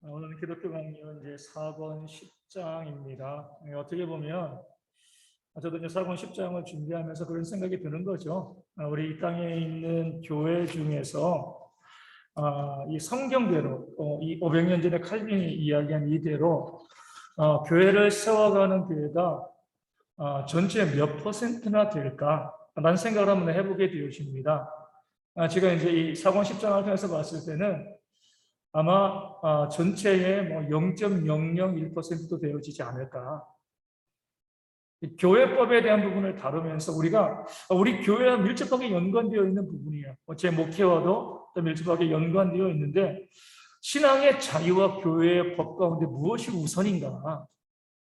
오늘 기독교 강론 이제 4권 10장입니다. 어떻게 보면 저도 이제 4권 10장을 준비하면서 그런 생각이 드는 거죠. 우리 이 땅에 있는 교회 중에서 이 성경대로 이 500년 전에 칼빈이 이야기한 이대로 교회를 세워가는 교회가 전체의 몇 퍼센트나 될까? 라는 생각을 한번 해보게 되어집니다. 제가 이제 이 4권 10장을 통해서 봤을 때는 아마 전체의 뭐 0.001%도 되어지지 않을까. 교회법에 대한 부분을 다루면서 우리가 우리 교회와 밀접하게 연관되어 있는 부분이에요. 제 목회와도 밀접하게 연관되어 있는데 신앙의 자유와 교회의 법 가운데 무엇이 우선인가?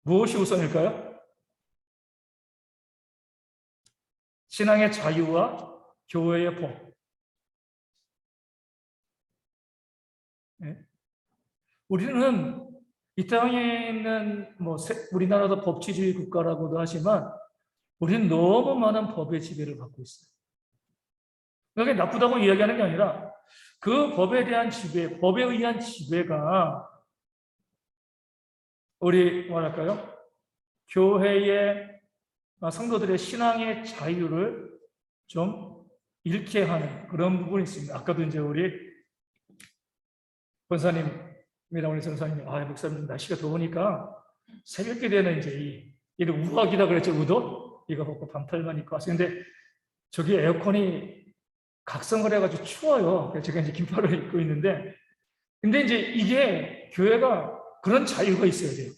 무엇이 우선일까요? 신앙의 자유와 교회의 법. 네? 우리는 이 땅에 있는 우리나라도 법치주의 국가라고도 하지만 우리는 너무 많은 법의 지배를 받고 있어요. 그게 나쁘다고 이야기하는 게 아니라 그 법에 대한 지배, 법에 의한 지배가 우리 뭐랄까요? 교회의 성도들의 신앙의 자유를 좀 잃게 하는 그런 부분이 있습니다. 아까도 이제 우리 권사님이랑 우리 전사님이 목사님 날씨가 더우니까 새벽에 되는 이제 이런 우악이라 그랬죠. 우도 이거 벗고 반팔만 입고 왔어요. 근데 저기 에어컨이 각성을 해가지고 추워요. 그래서 제가 이제 긴팔을 입고 있는데, 근데 이제 이게 교회가 그런 자유가 있어야 돼요.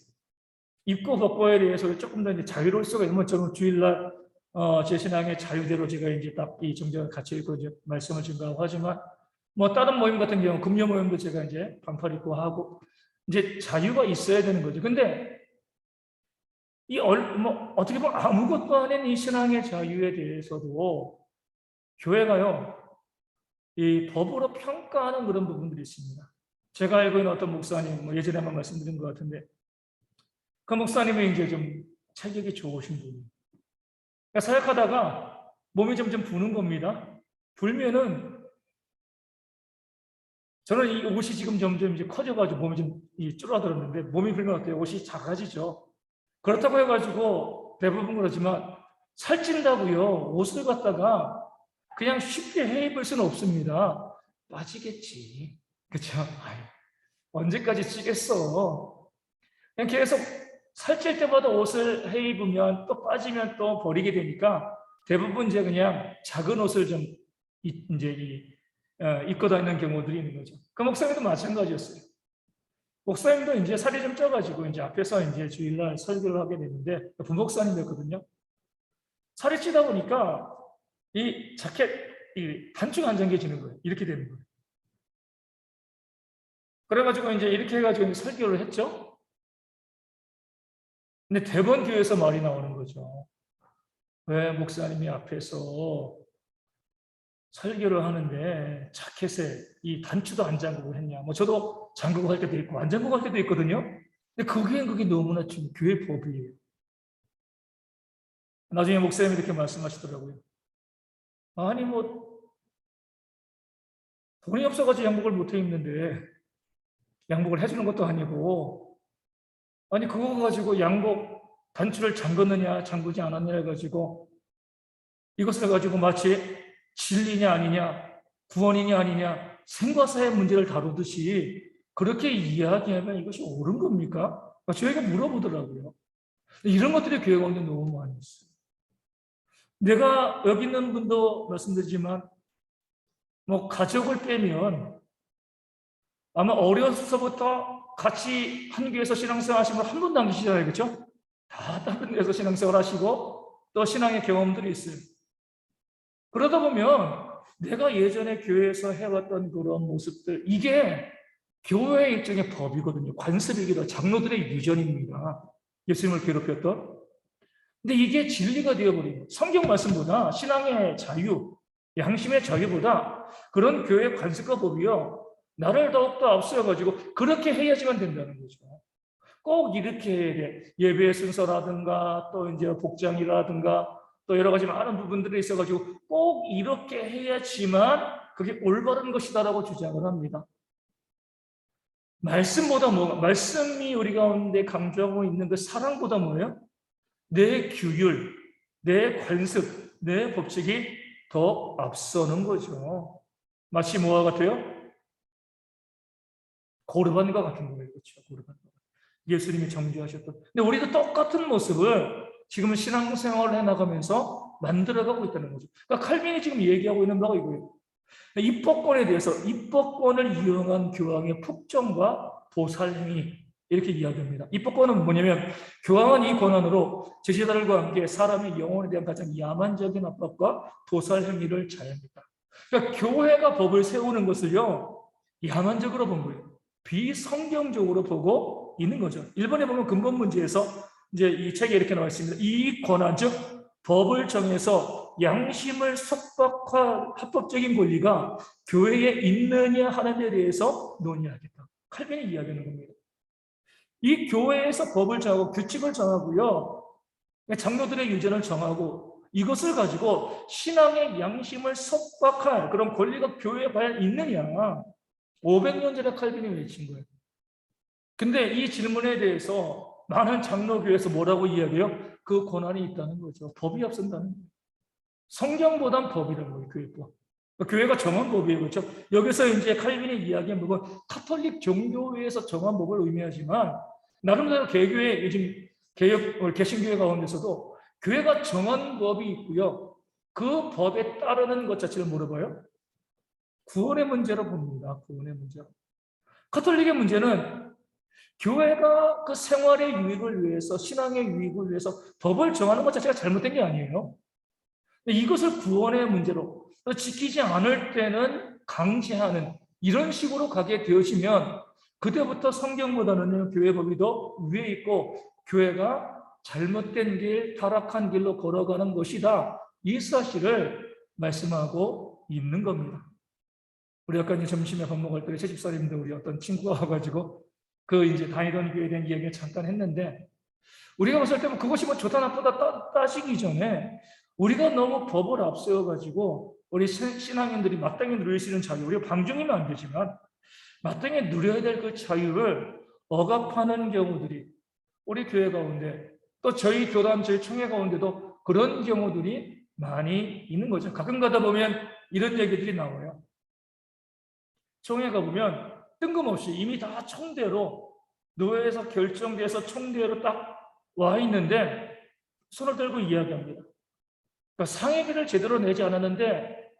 입고 벗고에 대해서 조금 더 이제 자유로울 수가 있는 저는 주일날 제 신앙의 자유대로 제가 이제 딱 이 정정을 같이 읽고 이제 말씀을 증거하고 하지만 뭐 다른 모임 같은 경우 금요 모임도 제가 이제 반팔 입고 하고 이제 자유가 있어야 되는 거죠. 근데 어떻게 보면 아무것도 아닌 이 신앙의 자유에 대해서도 교회가요, 이 법으로 평가하는 그런 부분들이 있습니다. 제가 알고 있는 어떤 목사님, 예전에 한번 말씀드린 것 같은데, 그 목사님은 이제 좀 체격이 좋으신 분이에요. 그러니까 사역하다가 몸이 점점 부는 겁니다. 불면은, 저는 이 옷이 지금 점점 이제 커져가지고 몸이 좀 줄어들었는데, 몸이 불면 어때요? 옷이 작아지죠. 그렇다고 해가지고 대부분 그러지만 살찐다고요. 옷을 갖다가 그냥 쉽게 해 입을 수는 없습니다. 빠지겠지. 그렇죠? 언제까지 찌겠어? 그냥 계속 살찔 때마다 옷을 해 입으면 또 빠지면 또 버리게 되니까 대부분 이제 그냥 작은 옷을 좀 이제 입고 다니는 경우들이 있는 거죠. 그 목사님도 마찬가지였어요. 목사님도 이제 살이 좀 쪄가지고 이제 앞에서 이제 주일날 설교를 하게 되는데 부목사님이었거든요. 살이 찌다 보니까 이 자켓 단추가 안 잠겨지는 거예요. 이렇게 되는 거예요. 그래가지고 이제 이렇게 해가지고 설교를 했죠. 근데 대번 교회에서 말이 나오는 거죠. 왜 목사님이 앞에서 설교를 하는데 자켓에 이 단추도 안 잠그고 했냐. 저도 잠그고 할 때도 있고 안 잠그고 할 때도 있거든요. 근데 그게 너무나 좀 교회 법이에요. 나중에 목사님이 이렇게 말씀하시더라고요. 아니 돈이 없어가지고 양복을 못 입는데 양복을 해주는 것도 아니고 아니 그거 가지고 양복 단추를 잠궜느냐 잠그지 않았냐 해가지고 이것을 가지고 마치 진리냐 아니냐 구원이냐 아니냐 생과사의 문제를 다루듯이 그렇게 이야기하면 이것이 옳은 겁니까? 저에게 물어보더라고요. 이런 것들이 교회 가운데 너무 많이 있어요. 내가 여기 있는 분도 말씀드리지만 가족을 빼면 아마 어려서부터 같이 한 교회에서 신앙생활 하시면 한 분도 안 계시잖아요. 그렇죠? 다 다른 데서 신앙생활 하시고 또 신앙의 경험들이 있어요. 그러다 보면 내가 예전에 교회에서 해왔던 그런 모습들 이게 교회의 일종의 법이거든요. 관습이기도 장로들의 유전입니다. 예수님을 괴롭혔던. 근데 이게 진리가 되어버리고 성경 말씀보다 신앙의 자유, 양심의 자유보다 그런 교회의 관습과 법이요. 나를 더욱더 앞서가지고 그렇게 해야지만 된다는 거죠. 꼭 이렇게 해야 돼. 예배 순서라든가 또 이제 복장이라든가 또 여러 가지 많은 부분들이 있어가지고 꼭 이렇게 해야지만 그게 올바른 것이다라고 주장을 합니다. 말씀보다 말씀이 우리 가운데 강조하고 있는 그 사랑보다 뭐예요? 내 규율, 내 관습, 내 법칙이 더 앞서는 거죠. 마치 뭐와 같아요? 고르반과 같은 거예요. 그렇죠? 고르반. 예수님이 정죄하셨던. 근데 우리도 똑같은 모습을 지금은 신앙생활을 해나가면서 만들어가고 있다는 거죠. 그러니까 칼빈이 지금 얘기하고 있는 바가 이거예요. 입법권에 대해서 입법권을 이용한 교황의 폭정과 보살행위 이렇게 이야기합니다. 입법권은 뭐냐면 교황은 이 권한으로 제자들과 함께 사람의 영혼에 대한 가장 야만적인 압박과 보살행위를 자행합니다. 그러니까 교회가 법을 세우는 것을요 야만적으로 본 거예요. 비성경적으로 보고 있는 거죠. 일본에 보면 근본 문제에서 이제 이 책에 이렇게 나와 있습니다. 이 권한 즉 법을 정해서 양심을 속박할 합법적인 권리가 교회에 있느냐 하는 데 대해서 논의하겠다. 칼빈이 이야기하는 겁니다. 이 교회에서 법을 정하고 규칙을 정하고요. 장로들의 유전을 정하고 이것을 가지고 신앙의 양심을 속박할 그런 권리가 교회에 과연 있느냐. 500년 전에 칼빈이 외친 거예요. 근데 이 질문에 대해서 많은 장로교회에서 뭐라고 이야기해요? 그 권한이 있다는 거죠. 법이 앞선다는 거예요. 성경보단 법이라는 거예요, 교회법. 교회가 정한 법이에요, 그렇죠? 여기서 이제 칼빈이 이야기한 부분, 카톨릭 종교회에서 정한 법을 의미하지만, 나름대로 개교회, 요즘 개신교회 가운데서도 교회가 정한 법이 있고요. 그 법에 따르는 것 자체를 물어봐요. 구원의 문제로 봅니다, 구원의 문제로. 카톨릭의 문제는 교회가 그 생활의 유익을 위해서, 신앙의 유익을 위해서 법을 정하는 것 자체가 잘못된 게 아니에요. 이것을 구원의 문제로 지키지 않을 때는 강제하는 이런 식으로 가게 되어지면 그때부터 성경보다는 교회 법이 더 위에 있고 교회가 잘못된 길, 타락한 길로 걸어가는 것이다. 이 사실을 말씀하고 있는 겁니다. 우리 아까 이제 점심에 밥 먹을 때 제 집사님도 우리 어떤 친구가 와가지고 그 이제 다니던 교회에 대한 이야기를 잠깐 했는데 우리가 봤을 때 그것이 뭐 좋다 나쁘다 따지기 전에 우리가 너무 법을 앞세워가지고 우리 신앙인들이 마땅히 누릴 수 있는 자유, 우리가 방종이면 안 되지만 마땅히 누려야 될 그 자유를 억압하는 경우들이 우리 교회 가운데 또 저희 교단, 저희 총회 가운데도 그런 경우들이 많이 있는 거죠. 가끔 가다 보면 이런 얘기들이 나와요. 총회 가보면 뜬금없이 이미 다 총대로 노회에서 결정돼서 총대로 딱 와 있는데 손을 들고 이야기합니다. 그러니까 상임위를 제대로 내지 않았는데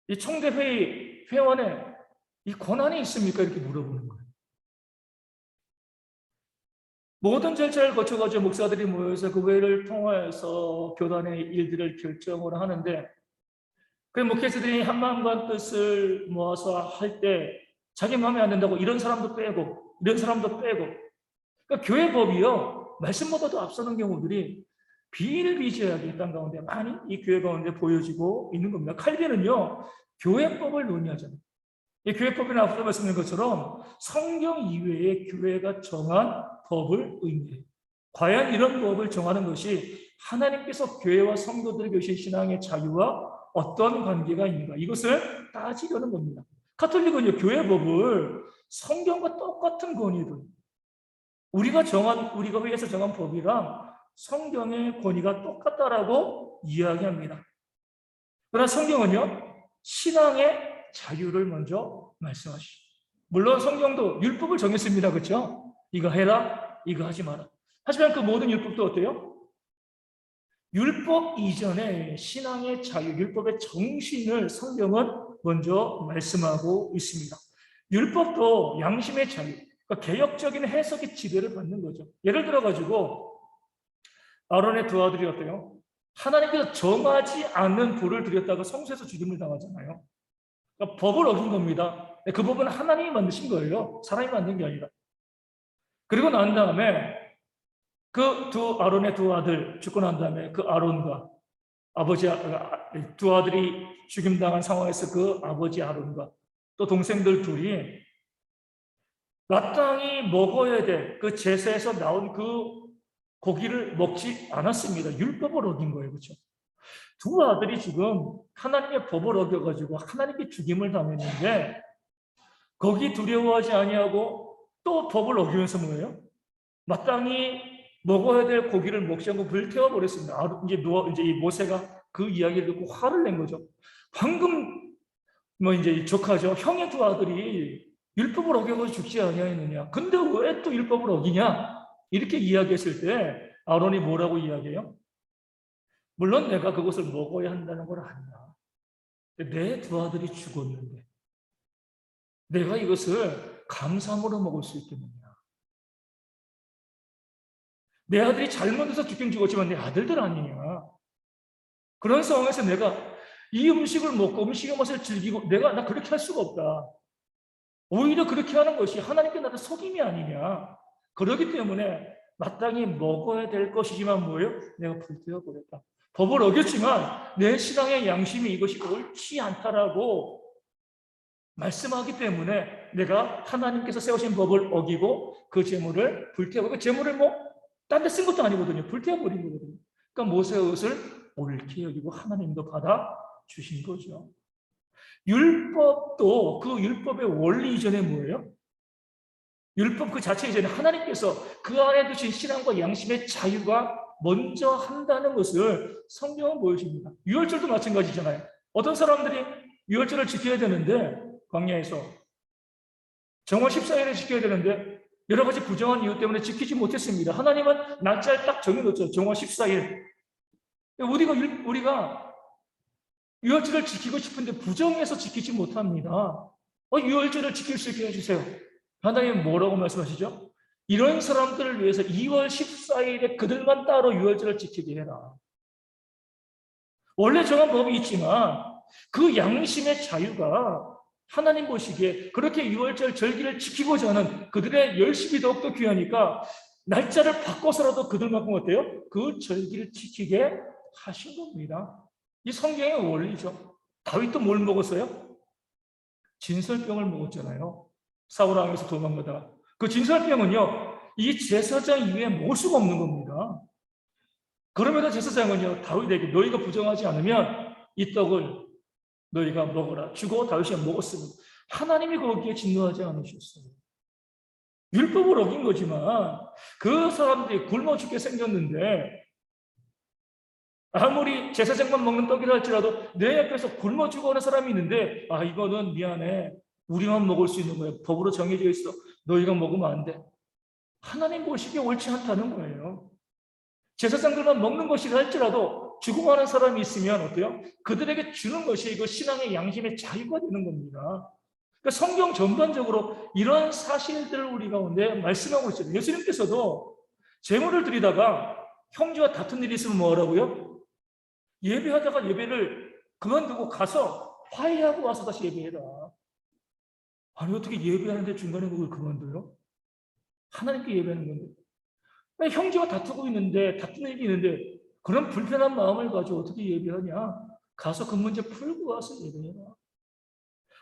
이 총대 회의 회원에 이 권한이 있습니까? 이렇게 물어보는 거예요. 모든 절차를 거쳐가지고 목사들이 모여서 그 회의를 통해서 교단의 일들을 결정을 하는데 그 목회자들이 한마음과 뜻을 모아서 할 때 자기 마음에 안 든다고 이런 사람도 빼고 이런 사람도 빼고 그러니까 교회 법이요 말씀보다도 앞서는 경우들이 비일비재하게 땅 가운데 많이 이 교회 가운데 보여지고 있는 겁니다. 칼빈은요 교회법을 논의하잖아요. 이 교회법에 앞서 말씀드린 것처럼 성경 이외의 교회가 정한 법을 의미해요. 과연 이런 법을 정하는 것이 하나님께서 교회와 성도들에게 주신 신앙의 자유와 어떤 관계가 있는가 이것을 따지려는 겁니다. 카톨릭은요 교회 법을 성경과 똑같은 권위도 우리가 회에서 정한 법이랑 성경의 권위가 똑같다라고 이야기합니다. 그러나 성경은요, 신앙의 자유를 먼저 말씀하시죠. 물론 성경도 율법을 정했습니다. 그렇죠? 이거 해라, 이거 하지 마라. 하지만 그 모든 율법도 어때요? 율법 이전에 신앙의 자유, 율법의 정신을 성경은 먼저 말씀하고 있습니다. 율법도 양심의 자유, 그러니까 개혁적인 해석의 지배를 받는 거죠. 예를 들어가지고 아론의 두 아들이 어때요? 하나님께서 정하지 않는 불을 들였다가 성소에서 죽임을 당하잖아요. 그러니까 법을 어긴 겁니다. 그 법은 하나님이 만드신 거예요. 사람이 만든 게 아니라. 그리고 난 다음에 그 아론의 두 아들 죽고 난 다음에 그 아론과 두 아들이 죽임당한 상황에서 그 아버지 아론과 또 동생들 둘이 마땅히 먹어야 될 그 제사에서 나온 그 고기를 먹지 않았습니다. 율법을 어긴 거예요. 그렇죠? 두 아들이 지금 하나님의 법을 어겨가지고 하나님께 죽임을 당했는데 거기 두려워하지 아니하고 또 법을 어기면서 뭐예요? 마땅히 먹어야 될 고기를 먹지 않고 불태워 버렸습니다. 이제 이 모세가 그 이야기를 듣고 화를 낸 거죠. 방금 뭐 이제 이 조카죠. 형의 두 아들이 율법을 어겨서 죽지 아니하였느냐. 근데 왜 또 율법을 어기냐? 이렇게 이야기했을 때 아론이 뭐라고 이야기해요? 물론 내가 그것을 먹어야 한다는 걸 안다. 내 두 아들이 죽었는데 내가 이것을 감사함으로 먹을 수 있겠느냐. 내 아들이 잘못해서 죽긴 죽었지만 내 아들들 아니냐. 그런 상황에서 내가 이 음식을 먹고 음식의 맛을 즐기고 나 그렇게 할 수가 없다. 오히려 그렇게 하는 것이 하나님께 나를 속임이 아니냐. 그렇기 때문에 마땅히 먹어야 될 것이지만 뭐예요? 내가 불태워 버렸다. 법을 어겼지만 내 신앙의 양심이 이것이 옳지 않다라고 말씀하기 때문에 내가 하나님께서 세우신 법을 어기고 그 재물을 불태워, 그 재물을 딴 데 쓴 것도 아니거든요. 불태워버린 거거든요. 그러니까 모세의 것을 옳게 여기고 하나님도 받아 주신 거죠. 율법도 그 율법의 원리 이전에 뭐예요? 율법 그 자체 이전에 하나님께서 그 안에 두신 신앙과 양심의 자유가 먼저 한다는 것을 성경은 보여줍니다. 유월절도 마찬가지잖아요. 어떤 사람들이 유월절을 지켜야 되는데 광야에서 정월 14일에 지켜야 되는데 여러 가지 부정한 이유 때문에 지키지 못했습니다. 하나님은 날짜를 딱 정해놓죠. 정월 14일. 우리가 유월절을 지키고 싶은데 부정해서 지키지 못합니다. 유월절을 지킬 수 있게 해주세요. 하나님은 뭐라고 말씀하시죠? 이런 사람들을 위해서 2월 14일에 그들만 따로 유월절을 지키게 해라. 원래 정한 법이 있지만 그 양심의 자유가 하나님 보시기에 그렇게 유월절 절기를 지키고자 하는 그들의 열심이 더욱더 귀하니까 날짜를 바꿔서라도 그들만큼 어때요? 그 절기를 지키게 하신 겁니다. 이 성경의 원리죠. 다윗도 뭘 먹었어요? 진설병을 먹었잖아요. 사울 왕에서 도망가다가. 그 진설병은요, 이 제사장 이외에 먹을 수가 없는 겁니다. 그럼에도 제사장은요, 다윗에게 너희가 부정하지 않으면 이 떡을 너희가 먹어라. 주고 다윗이 먹었습니다. 하나님이 거기에 진노하지 않으셨어요. 율법을 어긴 거지만 그 사람들이 굶어 죽게 생겼는데 아무리 제사장만 먹는 떡이라 할지라도 내 옆에서 굶어 죽어가는 사람이 있는데 이거는 미안해. 우리만 먹을 수 있는 거예요. 법으로 정해져 있어. 너희가 먹으면 안 돼. 하나님 보시기에 옳지 않다는 거예요. 제사장들만 먹는 것이라 할지라도 죽어가는 사람이 있으면 어때요? 그들에게 주는 것이 그 신앙의 양심의 자유가 되는 겁니다. 그러니까 성경 전반적으로 이런 사실들을 우리 가운데 말씀하고 있어요. 예수님께서도 제물을 드리다가 형제와 다툰 일이 있으면 뭐라고요? 예배하다가 예배를 그만두고 가서 화해하고 와서 다시 예배해라. 아니 어떻게 예배하는데 중간에 그걸 그만둬요? 하나님께 예배하는 건데. 형제와 다투고 있는데 다투는 일이 있는데 그런 불편한 마음을 가지고 어떻게 예배하냐? 가서 그 문제 풀고 와서 예배해라.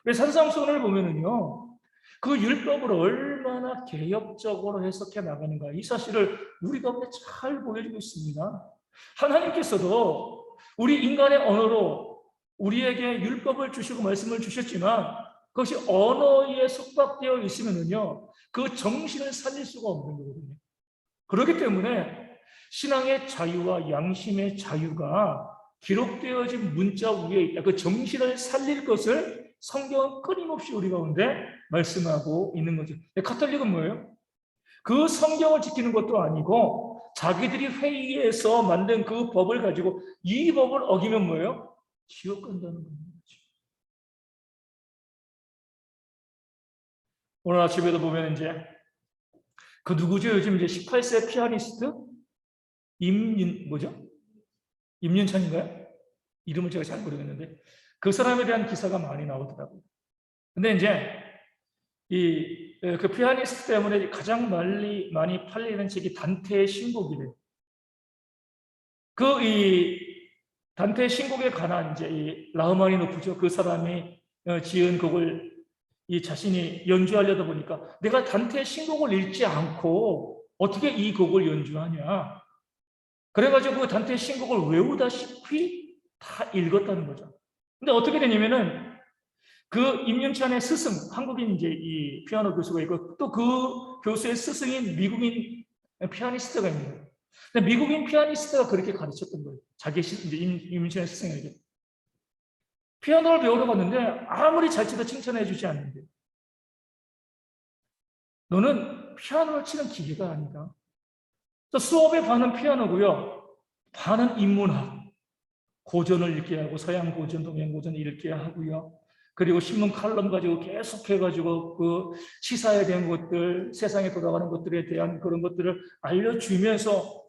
왜 산상수훈을 보면은요, 그 율법을 얼마나 개혁적으로 해석해 나가는가 이 사실을 우리 가운데 잘 보여주고 있습니다. 하나님께서도 우리 인간의 언어로 우리에게 율법을 주시고 말씀을 주셨지만 그것이 언어에 속박되어 있으면은요, 그 정신을 살릴 수가 없는 거거든요. 그렇기 때문에 신앙의 자유와 양심의 자유가 기록되어진 문자 위에 있다. 그 정신을 살릴 것을 성경은 끊임없이 우리 가운데 말씀하고 있는 거죠. 가톨릭은 뭐예요? 그 성경을 지키는 것도 아니고 자기들이 회의에서 만든 그 법을 가지고 이 법을 어기면 뭐예요? 지옥 간다는 겁니다. 오늘 아침에도 보면 이제 그 누구죠? 요즘 이제 18세 피아니스트? 임윤찬인가요? 이름을 제가 잘 모르겠는데 그 사람에 대한 기사가 많이 나오더라고요. 근데 이제 그 피아니스트 때문에 가장 많이 팔리는 책이 단테의 신곡이래요. 단테의 신곡에 관한 이제 이 라흐마니노프죠. 그 사람이 지은 곡을 자신이 연주하려다 보니까 내가 단테의 신곡을 읽지 않고 어떻게 이 곡을 연주하냐. 그래가지고 그 단테의 신곡을 외우다시피 다 읽었다는 거죠. 근데 어떻게 되냐면은 그 임윤찬의 스승, 한국인 이제 이 피아노 교수가 있고 또 그 교수의 스승인 미국인 피아니스트가 있는 거예요. 근데 미국인 피아니스트가 그렇게 가르쳤던 거예요. 자기 이제 임윤찬의 스승에게. 피아노를 배우러 갔는데 아무리 잘 치도 칭찬해 주지 않는데 너는 피아노를 치는 기계가 아니다. 수업의 반은 피아노고요. 반은 인문학. 고전을 읽게 하고 서양 고전, 동양 고전 읽게 하고요. 그리고 신문 칼럼 가지고 계속해가지고 그 시사에 대한 것들, 세상에 돌아가는 것들에 대한 그런 것들을 알려주면서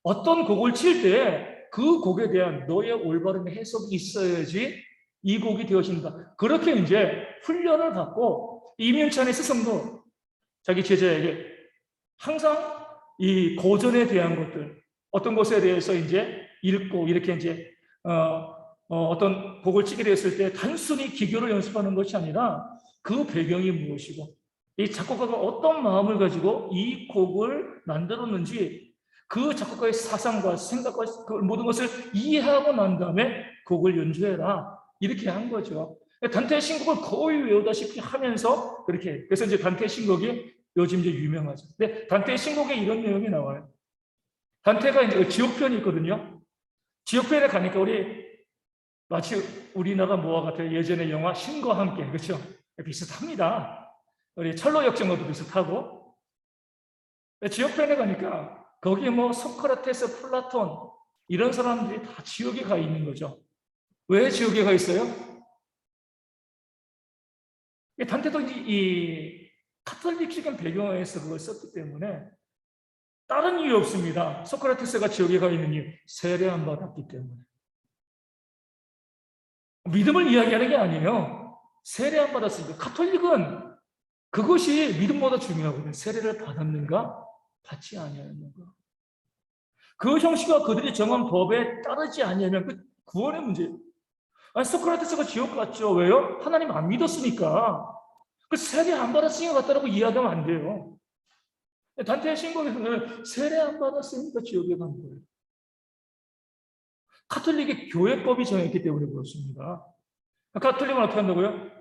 어떤 곡을 칠 때 그 곡에 대한 너의 올바른 해석이 있어야지 이 곡이 되어진다. 그렇게 이제 훈련을 받고 이민찬의 스승도 자기 제자에게 항상 이 고전에 대한 것들, 어떤 것에 대해서 이제 읽고 이렇게 이제 어떤 곡을 치게 됐을 때 단순히 기교를 연습하는 것이 아니라 그 배경이 무엇이고 이 작곡가가 어떤 마음을 가지고 이 곡을 만들었는지 그 작곡가의 사상과 생각과 그 모든 것을 이해하고 난 다음에 곡을 연주해라 이렇게 한 거죠. 단테의 신곡을 거의 외우다시피 하면서 그렇게 그래서 이제 단테의 신곡이 요즘 이제 유명하죠. 근데 단테의 신곡에 이런 내용이 나와요. 단테가 이제 지옥편이 있거든요. 지옥편에 가니까 마치 우리나라 뭐와 같아요? 예전의 영화 신과 함께 그렇죠? 비슷합니다. 우리 철로 역정과도 비슷하고 지옥편에 가니까 거기 뭐 소크라테스, 플라톤 이런 사람들이 다 지옥에 가 있는 거죠. 왜 지옥에 가 있어요? 단테도 이 카톨릭적인 배경에서 그걸 썼기 때문에 다른 이유 없습니다. 소크라테스가 지옥에 가 있는 이유 세례 안 받았기 때문에. 믿음을 이야기하는 게 아니에요. 세례 안 받았으니까. 카톨릭은 그것이 믿음보다 중요하거든요. 세례를 받았는가? 받지 아니하였는가? 그 형식과 그들이 정한 법에 따르지 아니하면 그 구원의 문제예요. 아니, 소크라테스가 지옥 갔죠. 왜요? 하나님 안 믿었으니까. 그 세례 안 받았으니까 갔다라고 이야기하면 안 돼요. 단테의 신곡에서는 세례 안 받았으니까 지옥에 간 거예요. 카톨릭의 교회법이 정했기 때문에 그렇습니다. 카톨릭은 어떻게 한다고요?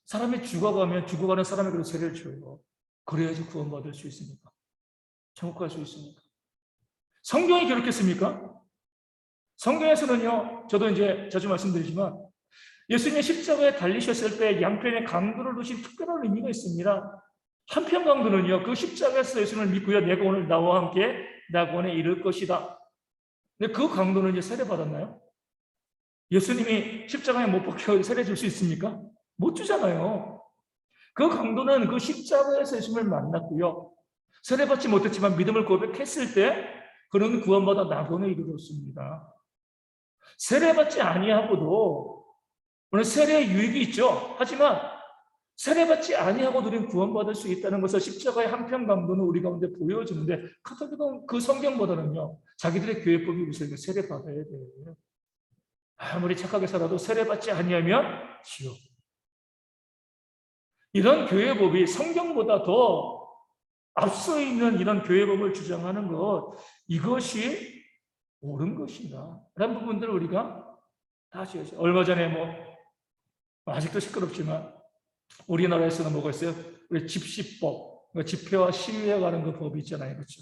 사람이 죽어가는 사람에게도 세례를 줘요. 그래야지 구원받을 수 있습니까? 천국 갈 수 있습니까? 성경이 그렇겠습니까? 성경에서는요, 저도 이제 자주 말씀드리지만 예수님이 십자가에 달리셨을 때 양편에 강도를 두신 특별한 의미가 있습니다. 한편 강도는요, 그 십자가에서 예수님을 믿고요, 내가 오늘 나와 함께 낙원에 이를 것이다. 근데 그 강도는 이제 세례 받았나요? 예수님이 십자가에 못 박혀 세례 줄 수 있습니까? 못 주잖아요. 그 강도는 그 십자가에서 예수님을 만났고요. 세례 받지 못했지만 믿음을 고백했을 때 그는 구원받아 낙원에 이르렀습니다. 세례 받지 아니하고도 물론 세례의 유익이 있죠. 하지만 세례받지 아니하고도 우리는 구원받을 수 있다는 것을 십자가의 한편 강도는 우리 가운데 보여주는데 카톨릭은 그 성경보다는요. 자기들의 교회법이 우선이니까 세례받아야 돼요. 아무리 착하게 살아도 세례받지 아니하면 지옥. 이런 교회법이 성경보다 더 앞서 있는 이런 교회법을 주장하는 것 이것이 옳은 것인가? 라는 부분들을 우리가 다시 얼마 전에 아직도 시끄럽지만 우리나라에서는 뭐가 있어요? 우리 집시법, 집회와 시위에 가는 그 법이 있잖아요. 그렇죠?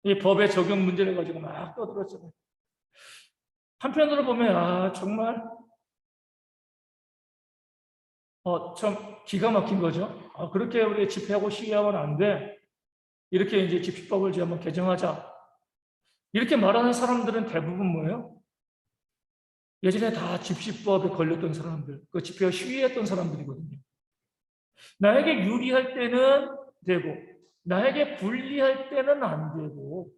이 법의 적용 문제를 가지고 막 떠들었잖아요. 한편으로 보면 정말 참 기가 막힌 거죠. 그렇게 우리 집회하고 시위하면 안 돼. 이렇게 이제 집시법을 이제 한번 개정하자. 이렇게 말하는 사람들은 대부분 뭐예요? 예전에 다 집시법에 걸렸던 사람들, 그 집회와 시위했던 사람들이거든요. 나에게 유리할 때는 되고, 나에게 불리할 때는 안 되고,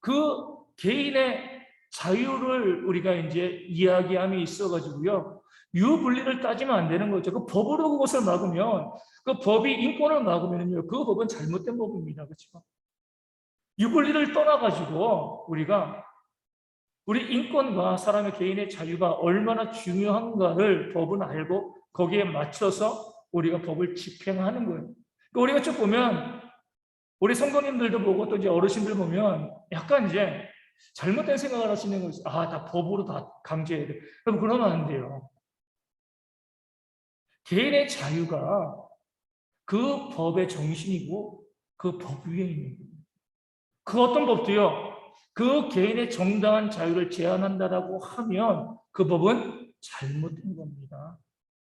그 개인의 자유를 우리가 이제 이야기함이 있어가지고요. 유불리를 따지면 안 되는 거죠. 그 법으로 그것을 막으면, 그 법이 인권을 막으면요. 그 법은 잘못된 법입니다. 그렇죠? 유불리를 떠나가지고 우리가 우리 인권과 사람의 개인의 자유가 얼마나 중요한가를 법은 알고 거기에 맞춰서 우리가 법을 집행하는 거예요. 그러니까 우리가 쭉 보면 우리 성도님들도 보고 또 이제 어르신들 보면 약간 이제 잘못된 생각을 하시는 거죠. 다 법으로 다 강제해야 돼. 그럼 그러면 안 돼요. 개인의 자유가 그 법의 정신이고 그 법 위에 있는 거예요. 그 어떤 법도요, 그 개인의 정당한 자유를 제한한다라고 하면 그 법은 잘못된 겁니다.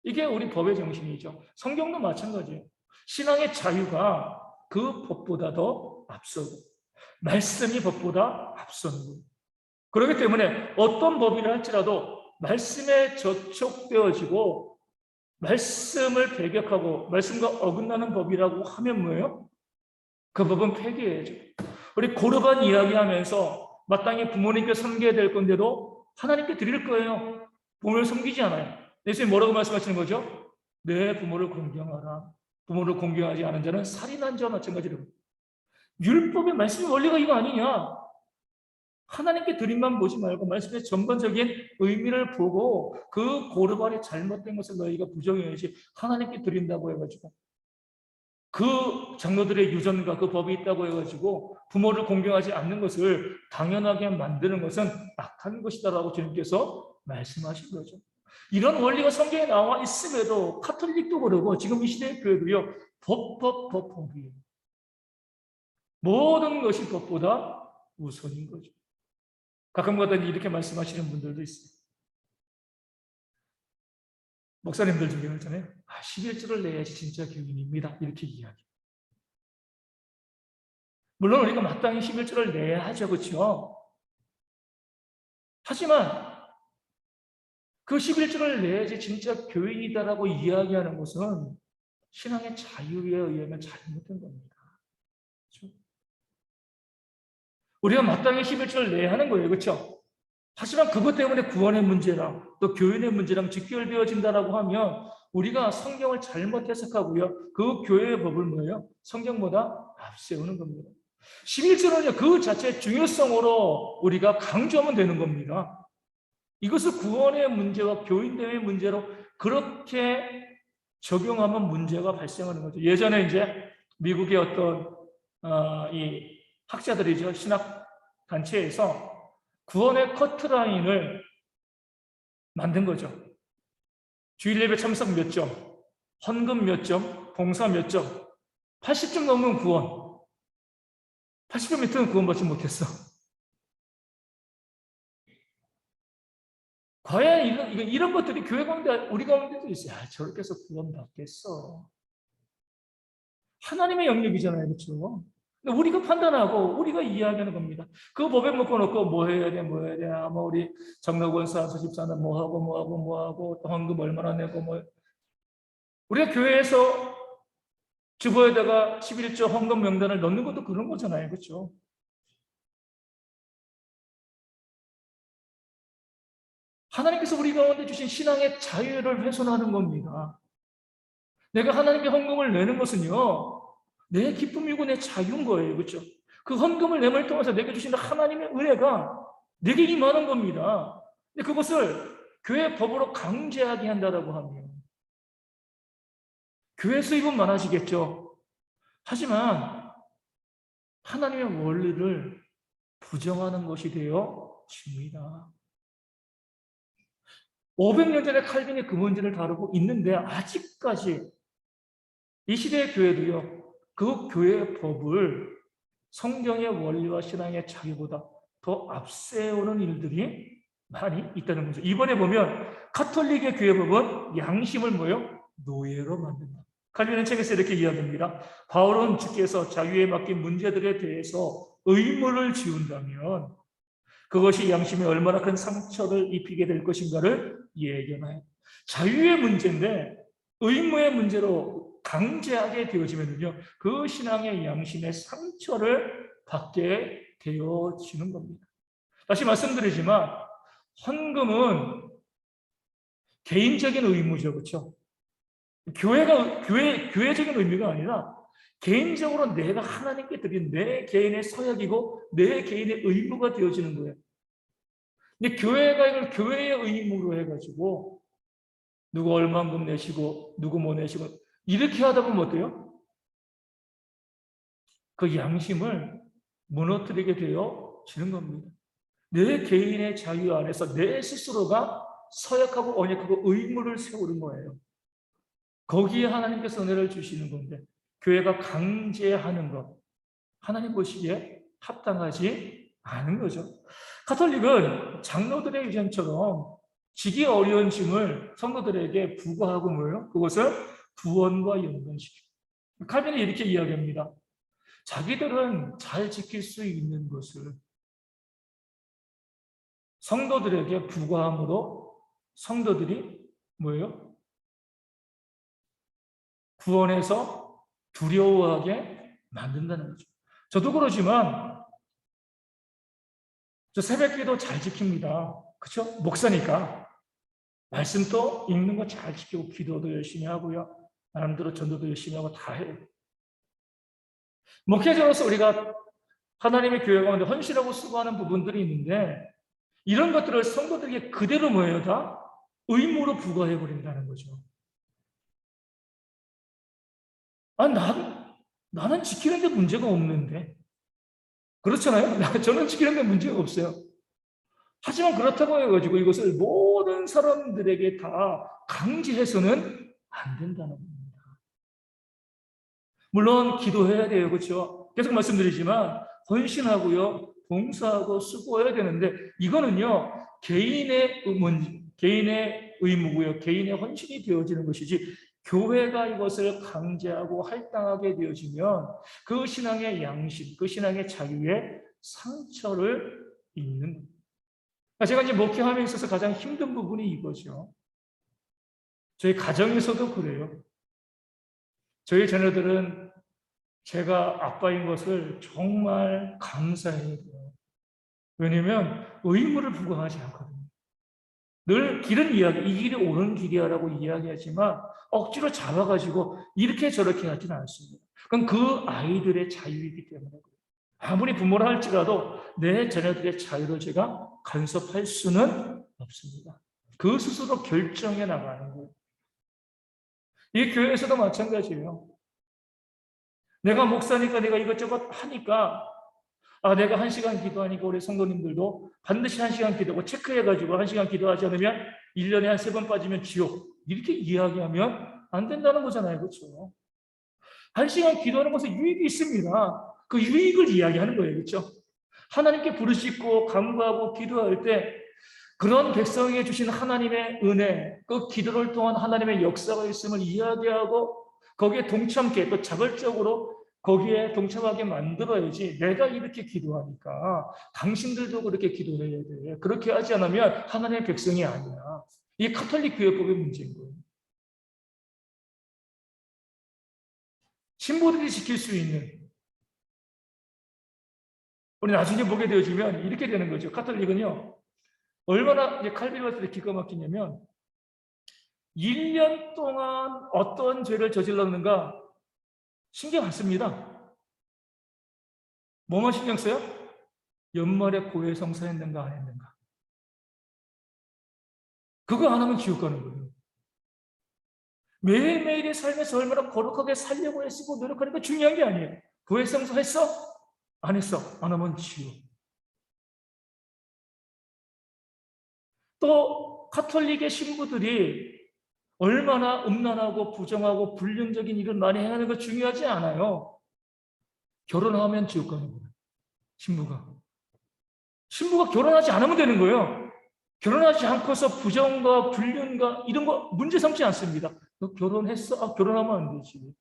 이게 우리 법의 정신이죠. 성경도 마찬가지예요. 신앙의 자유가 그 법보다 더 앞서고 말씀이 법보다 앞서는 거예요. 그렇기 때문에 어떤 법이라 할지라도 말씀에 저촉되어지고 말씀을 배격하고 말씀과 어긋나는 법이라고 하면 뭐예요? 그 법은 폐기해야죠. 우리 고르반 이야기하면서 마땅히 부모님께 섬겨야 될 건데도 하나님께 드릴 거예요. 부모를 섬기지 않아요. 예수님 뭐라고 말씀하시는 거죠? 내 부모를 공경하라. 부모를 공경하지 않은 자는 살인한 자와 마찬가지라고. 율법의 말씀의 원리가 이거 아니냐? 하나님께 드림만 보지 말고 말씀의 전반적인 의미를 보고 그 고르반이 잘못된 것을 너희가 부정해야지 하나님께 드린다고 해가지고 그 장로들의 유전과 그 법이 있다고 해가지고 부모를 공경하지 않는 것을 당연하게 만드는 것은 악한 것이다라고 주님께서 말씀하신 거죠. 이런 원리가 성경에 나와 있음에도 카톨릭도 그러고 지금 이 시대의 교회도요, 법이에요. 모든 것이 법보다 우선인 거죠. 가끔가다 이렇게 말씀하시는 분들도 있어요. 목사님들 중에 있잖아요. 11조를 내야지 진짜 교인입니다. 이렇게 이야기. 물론 우리가 마땅히 11조를 내야 하죠. 그렇죠? 하지만 그 11조를 내야지 진짜 교인이다라고 이야기하는 것은 신앙의 자유에 의하면 잘못된 겁니다. 그렇죠? 우리가 마땅히 11조를 내야 하는 거예요. 그렇죠? 하지만 그것 때문에 구원의 문제랑 또 교인의 문제랑 직결되어진다라고 하면 우리가 성경을 잘못 해석하고요. 그 교회의 법을 뭐예요? 성경보다 앞세우는 겁니다. 11조는요, 그 자체의 중요성으로 우리가 강조하면 되는 겁니다. 이것을 구원의 문제와 교인됨의 문제로 그렇게 적용하면 문제가 발생하는 거죠. 예전에 이제 미국의 어떤 이 학자들이죠. 신학 단체에서 구원의 커트라인을 만든 거죠. 주일 예배 참석 몇 점, 헌금 몇 점, 봉사 몇 점, 80점 넘으면 구원, 80점 밑에는 구원받지 못했어. 과연 이런 것들이 교회 가운데, 우리 가운데도 있어요. 저렇게 해서 구원받겠어. 하나님의 영역이잖아요. 그렇죠? 우리가 판단하고 우리가 이야기하는 겁니다. 그 법에 묶어놓고 뭐 해야 돼, 뭐 해야 돼. 뭐 우리 장로권사, 수집사는 뭐 하고 또 헌금 얼마나 내고 뭐. 우리가 교회에서 주보에다가 11조 헌금 명단을 넣는 것도 그런 거잖아요. 그렇죠? 하나님께서 우리 가운데 주신 신앙의 자유를 훼손하는 겁니다. 내가 하나님께 헌금을 내는 것은요, 내 기쁨이고 내 자유인 거예요. 그렇죠? 그 헌금을 내을 통해서 내게 주신 하나님의 은혜가 내게 임하는 겁니다. 근데 그것을 교회 법으로 강제하게 한다라고 하면 교회 수입은 많아지겠죠. 하지만 하나님의 원리를 부정하는 것이 되어집니다. 500년 전에 칼빈이 그 문제를 다루고 있는데 아직까지 이 시대의 교회도요, 그 교회의 법을 성경의 원리와 신앙의 자유보다 더 앞세우는 일들이 많이 있다는 거죠. 이번에 보면 카톨릭의 교회 법은 양심을 뭐요? 노예로 만든다. 칼빈은 책에서 이렇게 이야기합니다. 바울은 주께서 자유에 맡긴 문제들에 대해서 의무를 지운다면 그것이 양심에 얼마나 큰 상처를 입히게 될 것인가를 예견하여 자유의 문제인데 의무의 문제로 강제하게 되어지면요, 그 신앙의 양심의 상처를 받게 되어지는 겁니다. 다시 말씀드리지만 헌금은 개인적인 의무죠, 그렇죠? 교회적인 의미가 아니라 개인적으로 내가 하나님께 드린 내 개인의 서약이고 내 개인의 의무가 되어지는 거예요. 근데 교회가 이걸 교회의 의무로 해가지고 누구 얼마만큼 내시고 누구 뭐 내시고 이렇게 하다 보면 어때요? 그 양심을 무너뜨리게 되어지는 겁니다. 내 개인의 자유 안에서 내 스스로가 서약하고 언약하고 의무를 세우는 거예요. 거기에 하나님께서 은혜를 주시는 건데 교회가 강제하는 것, 하나님 보시기에 합당하지 않은 거죠. 가톨릭은 장로들의 의견처럼 지기 어려운 짐을 성도들에게 부과하고 뭐예요? 그것을 구원과 연관시켜요. 칼빈이 이렇게 이야기합니다. 자기들은 잘 지킬 수 있는 것을 성도들에게 부과함으로 성도들이 뭐예요? 구원에서 두려워하게 만든다는 거죠. 저도 그러지만 저 새벽기도 잘 지킵니다. 그렇죠? 목사니까 말씀도 읽는 거 잘 지키고 기도도 열심히 하고요. 나름대로 전도도 열심히 하고 다 해요. 목회자로서 우리가 하나님의 교회 가운데 헌신하고 수고하는 부분들이 있는데 이런 것들을 성도들에게 그대로 뭐예요? 다 의무로 부과해 버린다는 거죠. 아, 나는 지키는데 문제가 없는데. 그렇잖아요? 저는 지키는데 문제가 없어요. 하지만 그렇다고 해가지고 이것을 모든 사람들에게 다 강제해서는 안 된다는 겁니다. 물론 기도해야 돼요. 그렇죠? 계속 말씀드리지만 헌신하고요. 봉사하고 수고해야 되는데 이거는요. 개인의 의무고요. 개인의 헌신이 되어지는 것이지 교회가 이것을 강제하고 할당하게 되어지면 그 신앙의 양심, 그 신앙의 자유에 상처를 입는 겁니다. 제가 이제 목회함에 있어서 가장 힘든 부분이 이거죠. 저희 가정에서도 그래요. 저희 자녀들은 제가 아빠인 것을 정말 감사해야 돼요. 왜냐하면 의무를 부과하지 않거든요. 늘 길은 이야기, 이 길이 옳은 길이야라고 이야기하지만 억지로 잡아가지고 이렇게 저렇게 하지는 않습니다. 그건 그 아이들의 자유이기 때문에 그래요. 아무리 부모라 할지라도 내 자녀들의 자유를 제가 간섭할 수는 없습니다. 그 스스로 결정해 나가는 거예요. 이 교회에서도 마찬가지예요. 내가 목사니까 내가 이것저것 하니까 내가 1시간 기도하니까 우리 성도님들도 반드시 1시간 기도하고 체크해가지고 1시간 기도하지 않으면 1년에 한 3번 빠지면 지옥 이렇게 이야기하면 안 된다는 거잖아요. 그렇죠? 1시간 기도하는 것에 유익이 있습니다. 그 유익을 이야기하는 거예요. 그렇죠? 하나님께 부르짖고 간구하고 기도할 때 그런 백성에게 주신 하나님의 은혜, 그 기도를 통한 하나님의 역사가 있음을 이야기하고 거기에 동참케 또 자발적으로 거기에 동참하게 만들어야지 내가 이렇게 기도하니까 당신들도 그렇게 기도해야 돼. 그렇게 하지 않으면 하나님의 백성이 아니야. 이게 가톨릭 교회법의 문제인 거예요. 신부들이 지킬 수 있는 우리 나중에 보게 되어지면 이렇게 되는 거죠. 가톨릭은요. 얼마나 이제 칼빈이 기가 막히냐면 1년 동안 어떤 죄를 저질렀는가 신경 안 씁니다. 뭐만 신경 써요? 연말에 고해 성사했는가 안 했는가. 그거 안 하면 지옥 가는 거예요. 매일매일의 삶에서 얼마나 거룩하게 살려고 애쓰고 노력하는 거 중요한 게 아니에요. 고해 성사했어? 안 했어. 안 하면 지옥. 또 가톨릭의 신부들이 얼마나 음란하고 부정하고 불륜적인 일을 많이 해야 하는 거 중요하지 않아요. 결혼하면 지옥 가는 거예요. 신부가 결혼하지 않으면 되는 거예요. 결혼하지 않고서 부정과 불륜과 이런 거 문제 삼지 않습니다. 너 결혼했어? 결혼하면 안 되지.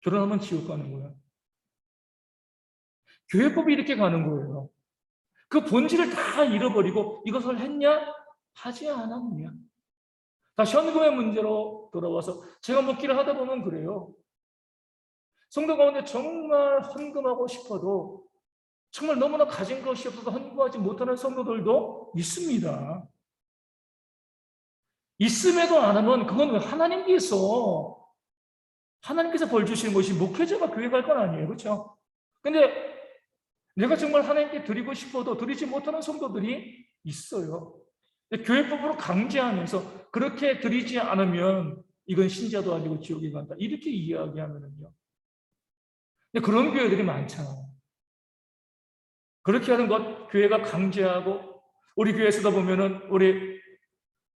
결혼하면 지옥 가는 거야. 교회법이 이렇게 가는 거예요. 그 본질을 다 잃어버리고 이것을 했냐? 하지 않았냐? 다시 현금의 문제로 돌아와서 제가 묵기를 하다 보면 그래요. 성도 가운데 정말 헌금하고 싶어도 정말 너무나 가진 것이 없어서 헌금하지 못하는 성도들도 있습니다. 있음에도 안 하면 그건 하나님께서 벌 주시는 것이 목회자가 교회 갈 건 아니에요. 그렇죠? 근데 내가 정말 하나님께 드리고 싶어도 드리지 못하는 성도들이 있어요. 교회법으로 강제하면서 그렇게 드리지 않으면 이건 신자도 아니고 지옥에 간다. 이렇게 이야기하면은요. 근데 그런 교회들이 많잖아요. 그렇게 하는 것 교회가 강제하고 우리 교회에서도 보면은 우리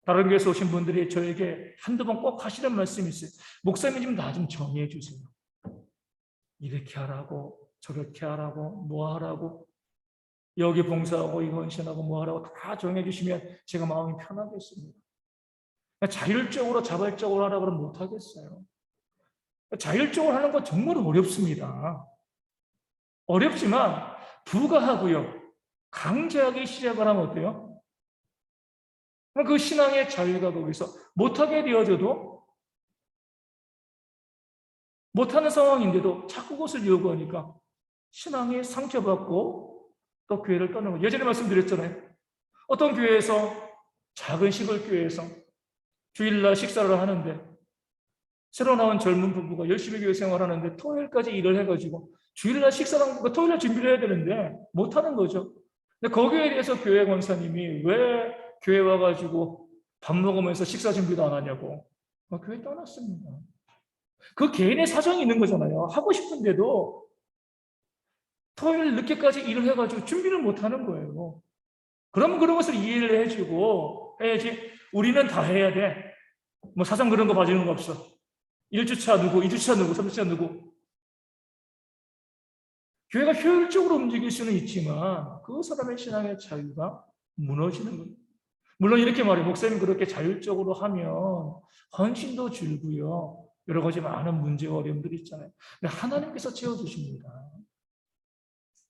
다른 교회에서 오신 분들이 저에게 한두 번 꼭 하시는 말씀이 있어요. 목사님 좀 나 좀 정해 주세요. 이렇게 하라고 저렇게 하라고 뭐 하라고 여기 봉사하고 이거 헌신하고 뭐 하라고 다 정해 주시면 제가 마음이 편하겠습니다. 자율적으로 자발적으로 하라고 그러면 못 하겠어요. 자율적으로 하는 건 정말 어렵습니다. 어렵지만 불가하고요. 강제하게 시작을 하면 어때요? 그 신앙의 자유가 거기서 못하게 되어져도 못하는 상황인데도 자꾸 그것을 요구하니까 신앙에 상처받고 또 교회를 떠나는 거예요. 예전에 말씀드렸잖아요. 어떤 교회에서 작은 시골 교회에서 주일날 식사를 하는데 새로 나온 젊은 부부가 열심히 교회 생활하는데 토요일까지 일을 해가지고 주일날 식사랑 토요일날 준비를 해야 되는데 못하는 거죠. 근데 거기에 대해서 교회 권사님이 왜 교회 와가지고 밥 먹으면서 식사 준비도 안 하냐고 교회 떠났습니다. 그 개인의 사정이 있는 거잖아요. 하고 싶은데도 토요일 늦게까지 일을 해가지고 준비를 못하는 거예요. 그러면 그런 것을 이해를 해주고 해야지. 우리는 다 해야 돼. 뭐 사상 그런 거 봐주는 거 없어. 1주차 누구, 2주차 누구, 3주차 누구. 교회가 효율적으로 움직일 수는 있지만 그 사람의 신앙의 자유가 무너지는 거예요. 물론 이렇게 말해요. 목사님 그렇게 자율적으로 하면 헌신도 줄고요. 여러 가지 많은 문제와 어려움들이 있잖아요. 근데 하나님께서 채워주십니다.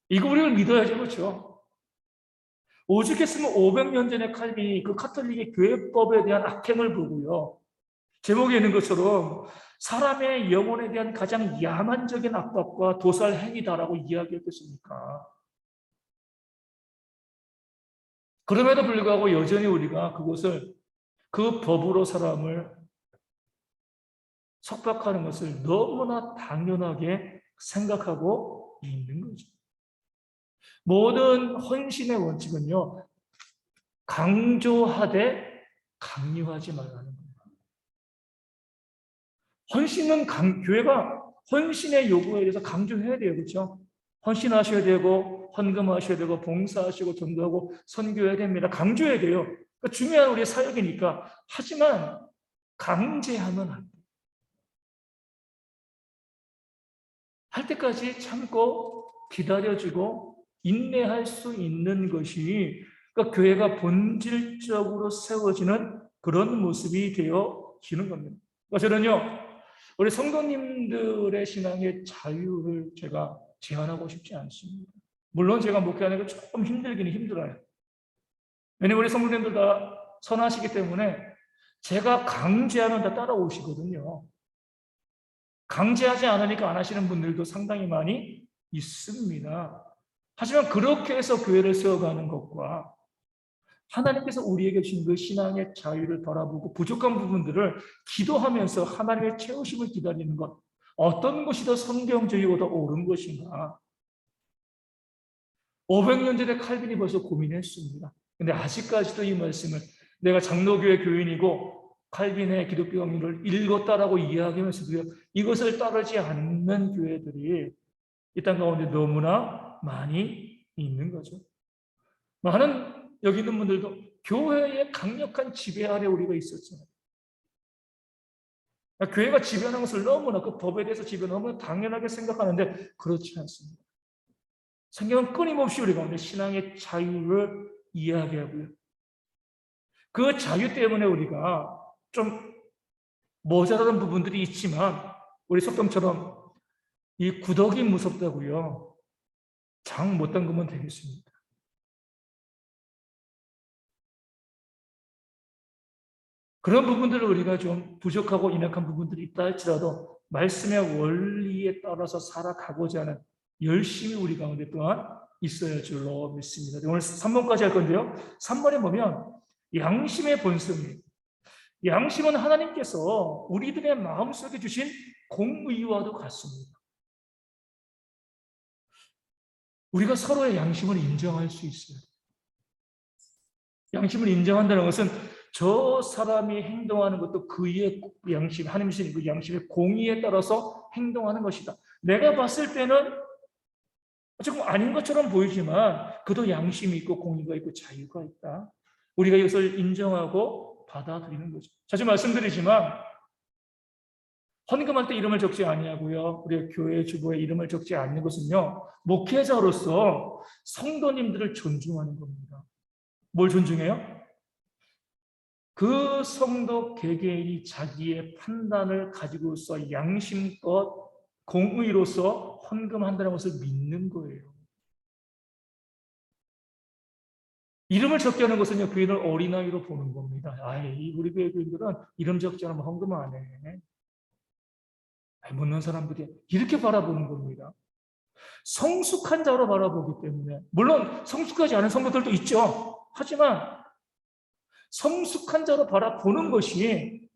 이거 우리를 믿어야죠. 그렇죠? 오죽했으면 500년 전에 칼빈이 그 카톨릭의 교회법에 대한 악행을 보고요. 제목에 있는 것처럼 사람의 영혼에 대한 가장 야만적인 압박과 도살 행위다라고 이야기했겠습니까? 그럼에도 불구하고 여전히 우리가 그것을 그 법으로 사람을 속박하는 것을 너무나 당연하게 생각하고 있는 거죠. 모든 헌신의 원칙은요, 강조하되 강요하지 말라는 거예요. 헌신은 교회가 헌신의 요구에 대해서 강조해야 돼요. 그렇죠? 헌신하셔야 되고 헌금하셔야 되고 봉사하시고 전도하고 선교해야 됩니다. 강조해야 돼요. 그러니까 중요한 우리의 사역이니까. 하지만 강제하면 안 돼요. 할 때까지 참고 기다려주고 인내할 수 있는 것이 그러니까 교회가 본질적으로 세워지는 그런 모습이 되어지는 겁니다. 그러니까 저는요, 우리 성도님들의 신앙의 자유를 제가 제한하고 싶지 않습니다. 물론 제가 목회하는 게 조금 힘들기는 힘들어요. 왜냐하면 우리 성도님들 다 선하시기 때문에 제가 강제하면 다 따라오시거든요. 강제하지 않으니까 안 하시는 분들도 상당히 많이 있습니다. 하지만 그렇게 해서 교회를 세워가는 것과 하나님께서 우리에게 주신 그 신앙의 자유를 바라보고 부족한 부분들을 기도하면서 하나님의 채우심을 기다리는 것, 어떤 것이 더 성경적이고 더 옳은 것인가? 500년 전에 칼빈이 벌써 고민했습니다. 근데 아직까지도 이 말씀을 내가 장로교회 교인이고 칼빈의 기독교 강론을 읽었다라고 이야기하면서도요, 이것을 따르지 않는 교회들이 이 땅 가운데 너무나 많이 있는 거죠. 많은 여기 있는 분들도 교회의 강력한 지배 아래 우리가 있었잖아요. 교회가 지배하는 것을 너무나 그 법에 대해서 지배 너무나 당연하게 생각하는데 그렇지 않습니다. 성경은 끊임없이 우리 가운데 신앙의 자유를 이야기하고요. 그 자유 때문에 우리가 좀 모자라는 부분들이 있지만 우리 속담처럼 이 구덕이 무섭다고요. 장 못 담그면 되겠습니다. 그런 부분들을 우리가 좀 부족하고 인약한 부분들이 있다 할지라도 말씀의 원리에 따라서 살아가고자 하는 열심히 우리 가운데 또한 있어야 할 줄로 믿습니다. 오늘 3번까지 할 건데요. 3번에 보면 양심의 본성이에요. 양심은 하나님께서 우리들의 마음속에 주신 공의와도 같습니다. 우리가 서로의 양심을 인정할 수 있어요. 양심을 인정한다는 것은 저 사람이 행동하는 것도 그의 양심, 하나님의 그 양심의 공의에 따라서 행동하는 것이다. 내가 봤을 때는 조금 아닌 것처럼 보이지만 그도 양심이 있고 공의가 있고 자유가 있다. 우리가 이것을 인정하고 받아들이는 거죠. 자주 말씀드리지만 헌금할 때 이름을 적지 아니하고요. 우리 교회 주보에 이름을 적지 않는 것은요. 목회자로서 성도님들을 존중하는 겁니다. 뭘 존중해요? 그 성도 개개인이 자기의 판단을 가지고서 양심껏 공의로서 헌금한다는 것을 믿는 거예요. 이름을 적게 하는 것은요, 교인을 어린아이로 보는 겁니다. 우리 교회 교인들은 이름 적지 않으면 헌금 안 해. 묻는 사람들이 이렇게 바라보는 겁니다. 성숙한 자로 바라보기 때문에, 물론 성숙하지 않은 성도들도 있죠. 하지만 성숙한 자로 바라보는 것이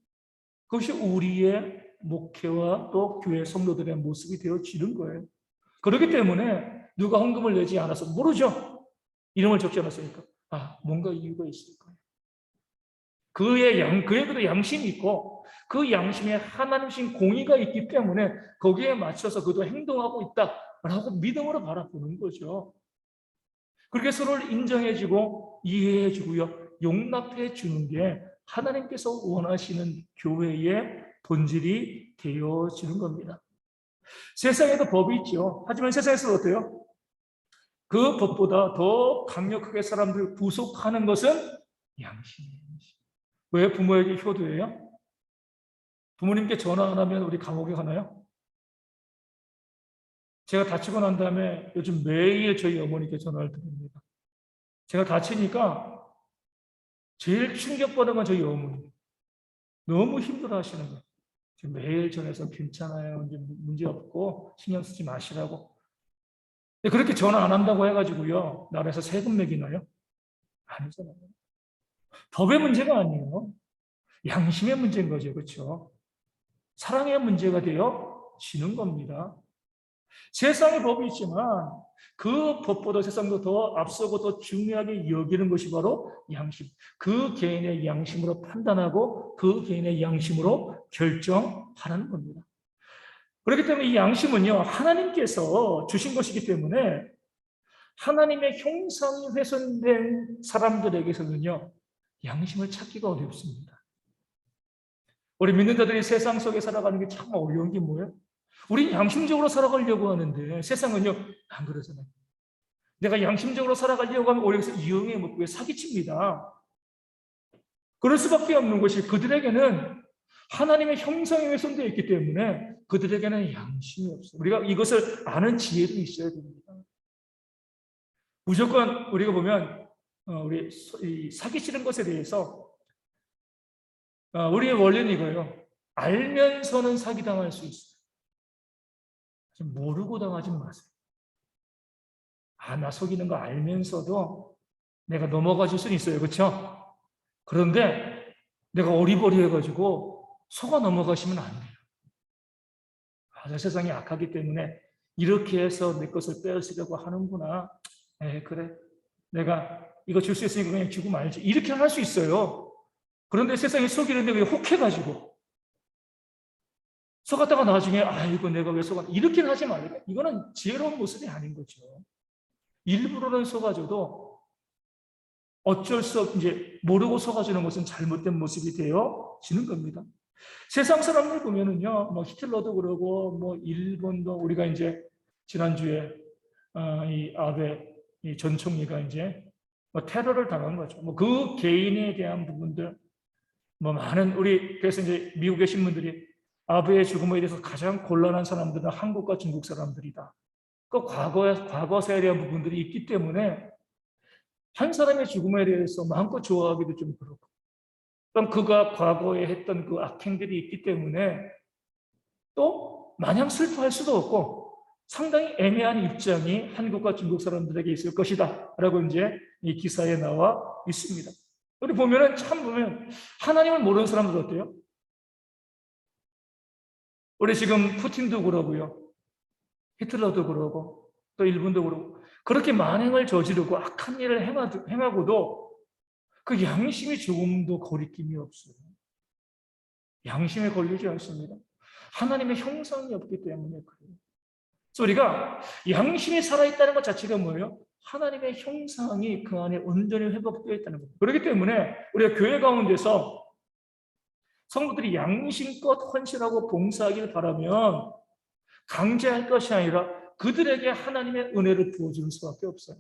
그것이 우리의 목회와 또 교회 성도들의 모습이 되어지는 거예요. 그렇기 때문에 누가 헌금을 내지 않아서 모르죠. 이름을 적지 않았으니까. 뭔가 이유가 있을 거예요. 그에게도 양심이 있고 그 양심에 하나님신 공의가 있기 때문에 거기에 맞춰서 그도 행동하고 있다라고 믿음으로 바라보는 거죠. 그렇게 서로를 인정해주고 이해해주고요. 용납해 주는 게 하나님께서 원하시는 교회의 본질이 되어지는 겁니다. 세상에도 법이 있죠. 하지만 세상에서 어때요? 그 법보다 더 강력하게 사람들을 구속하는 것은 양심이에요. 왜 부모에게 효도해요? 부모님께 전화 안 하면 우리 감옥에 가나요? 제가 다치고 난 다음에 요즘 매일 저희 어머니께 전화를 드립니다. 제가 다치니까 제일 충격받은 건 저희 어머니. 너무 힘들어 하시는 거예요. 매일 전화해서 괜찮아요. 이제 문제 없고 신경 쓰지 마시라고. 그렇게 전화 안 한다고 해가지고요. 나라에서 세금 매기나요? 아니잖아요. 법의 문제가 아니에요. 양심의 문제인 거죠. 그렇죠? 사랑의 문제가 되어지는 겁니다. 세상의 법이 있지만 그 법보다 세상도 더 앞서고 더 중요하게 여기는 것이 바로 양심. 그 개인의 양심으로 판단하고 그 개인의 양심으로 결정하는 겁니다. 그렇기 때문에 이 양심은요, 하나님께서 주신 것이기 때문에 하나님의 형상이 훼손된 사람들에게서는요, 양심을 찾기가 어렵습니다. 우리 믿는 자들이 세상 속에 살아가는 게 참 어려운 게 뭐예요? 우리 양심적으로 살아가려고 하는데 세상은요, 안 그러잖아요. 내가 양심적으로 살아가려고 하면 오히려 이용해 먹고 사기칩니다. 그럴 수밖에 없는 것이 그들에게는 하나님의 형상이 훼손되어 있기 때문에 그들에게는 양심이 없어요. 우리가 이것을 아는 지혜도 있어야 됩니다. 무조건 우리가 보면 우리 사기치는 것에 대해서 우리의 원리는 이거예요. 알면서는 사기당할 수 있어요. 모르고 당하지 마세요. 나 속이는 거 알면서도 내가 넘어가질 수는 있어요. 그렇죠? 그런데 내가 어리버리해가지고 속아 넘어가시면 안 돼요. 세상이 악하기 때문에 이렇게 해서 내 것을 빼앗으려고 하는구나. 그래. 내가 이거 줄 수 있으니까 그냥 주고 말지. 이렇게 할 수 있어요. 그런데 세상에 속이는데 왜 혹해가지고 속았다가 나중에 이거 내가 왜 속았나 이렇게는 하지 말아요. 이거는 지혜로운 모습이 아닌 거죠. 일부러는 속아줘도 어쩔 수 없이 이제 모르고 속아주는 것은 잘못된 모습이 되어지는 겁니다. 세상 사람들 보면은요, 뭐 히틀러도 그러고 뭐 일본도 우리가 이제 지난주에 이 아베 전 총리가 이제 뭐 테러를 당한 거죠. 뭐 그 개인에 대한 부분들 뭐 많은 그래서 이제 미국의 신문들이 아베의 죽음에 대해서 가장 곤란한 사람들은 한국과 중국 사람들이다. 그 과거사에 대한 부분들이 있기 때문에 한 사람의 죽음에 대해서 마음껏 좋아하기도 좀 그렇고, 그럼 그가 과거에 했던 그 악행들이 있기 때문에 또 마냥 슬퍼할 수도 없고 상당히 애매한 입장이 한국과 중국 사람들에게 있을 것이다 라고 이제 이 기사에 나와 있습니다. 우리 보면은 하나님을 모르는 사람들 어때요? 우리 지금 푸틴도 그러고요. 히틀러도 그러고 또 일본도 그러고 그렇게 만행을 저지르고 악한 일을 행하고도 그 양심이 조금도 거리낌이 없어요. 양심에 걸리지 않습니다. 하나님의 형상이 없기 때문에 그래요. 그래서 우리가 양심이 살아있다는 것 자체가 뭐예요? 하나님의 형상이 그 안에 온전히 회복되어 있다는 겁니다. 그렇기 때문에 우리가 교회 가운데서 성도들이 양심껏 헌신하고 봉사하길 바라면 강제할 것이 아니라 그들에게 하나님의 은혜를 부어주는 수밖에 없어요.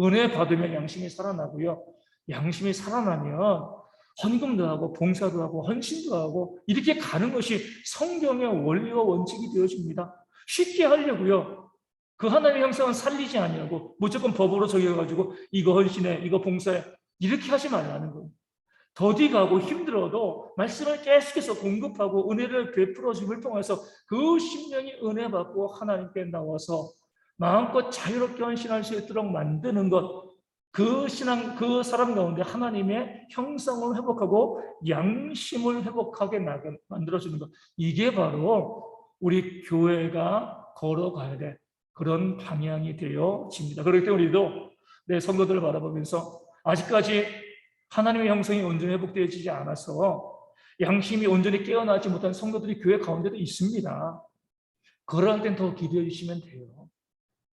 은혜 받으면 양심이 살아나고요. 양심이 살아나면 헌금도 하고 봉사도 하고 헌신도 하고 이렇게 가는 것이 성경의 원리와 원칙이 되어집니다. 쉽게 하려고요. 그 하나님의 형상은 살리지 아니하고 무조건 법으로 정해가지고 이거 헌신해, 이거 봉사해 이렇게 하지 말라는 거예요. 더디가고 힘들어도 말씀을 계속해서 공급하고 은혜를 베풀어 줌을 통해서 그 심령이 은혜 받고 하나님께 나와서 마음껏 자유롭게 헌신할 수 있도록 만드는 것, 그 신앙, 그 사람 가운데 하나님의 형상을 회복하고 양심을 회복하게 만들어주는 것, 이게 바로 우리 교회가 걸어가야 돼 그런 방향이 되어집니다. 그렇기 때문에 우리도 내 성도들을 바라보면서 아직까지 하나님의 형성이 온전히 회복되어지지 않아서 양심이 온전히 깨어나지 못한 성도들이 교회 가운데도 있습니다. 그럴 땐 더 기도해 주시면 돼요.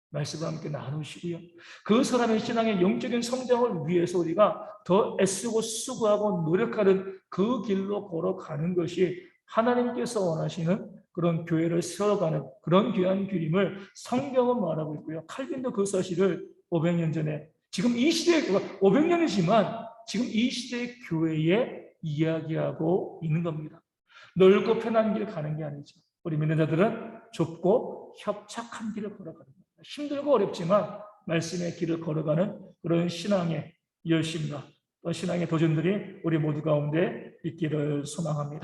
말씀과 함께 나누시고요. 그 사람의 신앙의 영적인 성장을 위해서 우리가 더 애쓰고 수고하고 노력하는 그 길로 걸어가는 것이 하나님께서 원하시는 그런 교회를 세워가는 그런 귀한 길임을 성경은 말하고 있고요. 칼빈도 그 사실을 500년 전에 지금 이 시대에 500년이지만 지금 이 시대의 교회에 이야기하고 있는 겁니다. 넓고 편한 길 가는 게 아니죠. 우리 믿는 자들은 좁고 협착한 길을 걸어가는 겁니다. 힘들고 어렵지만 말씀의 길을 걸어가는 그런 신앙의 열심과 또 신앙의 도전들이 우리 모두 가운데 있기를 소망합니다.